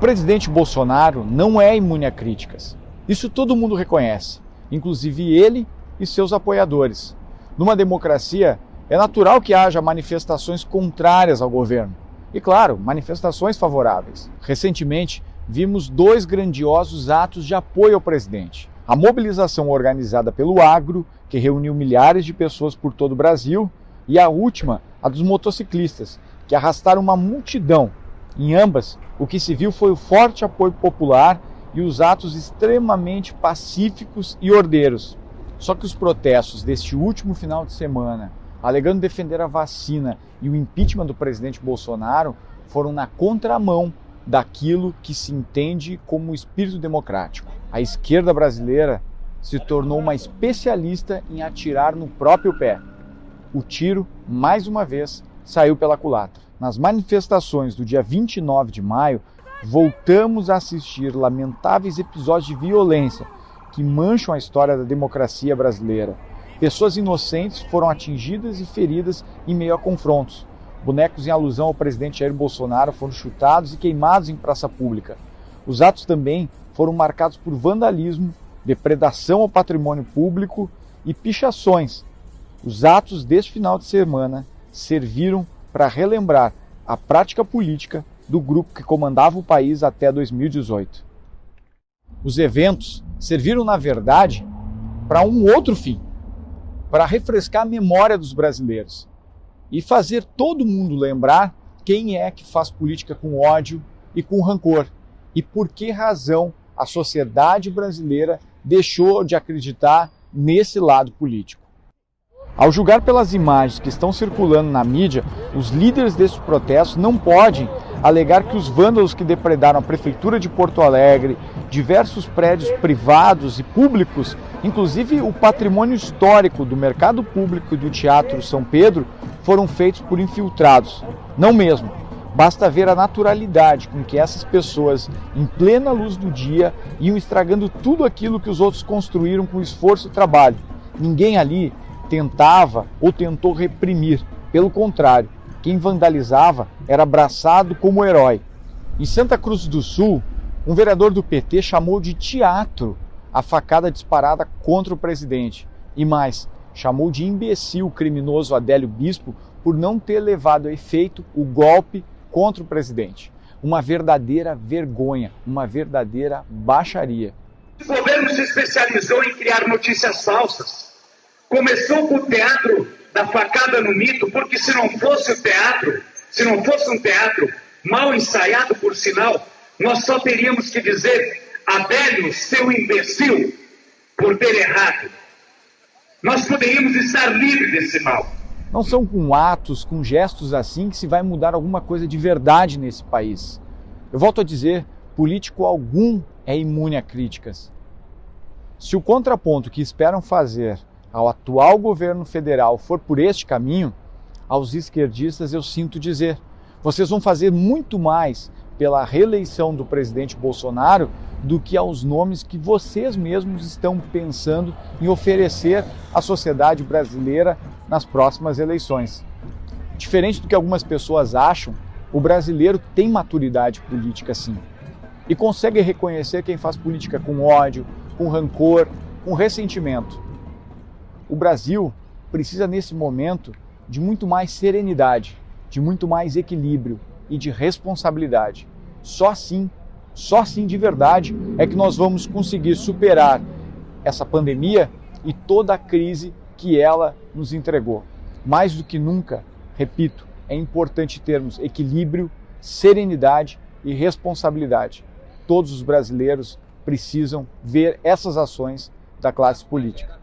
presidente Bolsonaro não é imune a críticas. Isso todo mundo reconhece, inclusive ele e seus apoiadores. Numa democracia, é natural que haja manifestações contrárias ao governo. E, claro, manifestações favoráveis. Recentemente, vimos 2 grandiosos atos de apoio ao presidente. A mobilização organizada pelo Agro, que reuniu milhares de pessoas por todo o Brasil, e a última, a dos motociclistas, que arrastaram uma multidão. Em ambas, o que se viu foi o forte apoio popular e os atos extremamente pacíficos e ordeiros. Só que os protestos deste último final de semana, alegando defender a vacina e o impeachment do presidente Bolsonaro, foram na contramão daquilo que se entende como espírito democrático. A esquerda brasileira se tornou uma especialista em atirar no próprio pé. O tiro, mais uma vez, saiu pela culatra. Nas manifestações do dia 29 de maio, voltamos a assistir lamentáveis episódios de violência que mancham a história da democracia brasileira. Pessoas inocentes foram atingidas e feridas em meio a confrontos. Bonecos em alusão ao presidente Jair Bolsonaro foram chutados e queimados em praça pública. Os atos também foram marcados por vandalismo, depredação ao patrimônio público e pichações. Os atos deste final de semana serviram para relembrar a prática política do grupo que comandava o país até 2018. Os eventos serviram, na verdade, para um outro fim, para refrescar a memória dos brasileiros e fazer todo mundo lembrar quem é que faz política com ódio e com rancor e por que razão a sociedade brasileira deixou de acreditar nesse lado político. Ao julgar pelas imagens que estão circulando na mídia, os líderes desses protestos não podem alegar que os vândalos que depredaram a Prefeitura de Porto Alegre, diversos prédios privados e públicos, inclusive o patrimônio histórico do Mercado Público e do Teatro São Pedro, foram feitos por infiltrados. Não mesmo. Basta ver a naturalidade com que essas pessoas, em plena luz do dia, iam estragando tudo aquilo que os outros construíram com esforço e trabalho. Ninguém ali tentava ou tentou reprimir. Pelo contrário, quem vandalizava era abraçado como herói. Em Santa Cruz do Sul, um vereador do PT chamou de teatro a facada disparada contra o presidente. E mais, chamou de imbecil o criminoso Adélio Bispo por não ter levado a efeito o golpe contra o presidente. Uma verdadeira vergonha, uma verdadeira baixaria. O governo se especializou em criar notícias falsas. Começou com o teatro da facada no mito, porque se não fosse o teatro, se não fosse um teatro mal ensaiado, por sinal, nós só teríamos que dizer: Adélio, seu imbecil, por ter errado. Nós poderíamos estar livres desse mal. Não são com atos, com gestos assim que se vai mudar alguma coisa de verdade nesse país. Eu volto a dizer, político algum é imune a críticas. Se o contraponto que esperam fazer ao atual governo federal for por este caminho, aos esquerdistas eu sinto dizer, vocês vão fazer muito mais pela reeleição do presidente Bolsonaro do que aos nomes que vocês mesmos estão pensando em oferecer à sociedade brasileira nas próximas eleições. Diferente do que algumas pessoas acham, o brasileiro tem maturidade política sim, e consegue reconhecer quem faz política com ódio, com rancor, com ressentimento. O Brasil precisa nesse momento de muito mais serenidade, de muito mais equilíbrio e de responsabilidade. Só assim de verdade é que nós vamos conseguir superar essa pandemia e toda a crise que ela nos entregou. Mais do que nunca, repito, é importante termos equilíbrio, serenidade e responsabilidade. Todos os brasileiros precisam ver essas ações da classe política.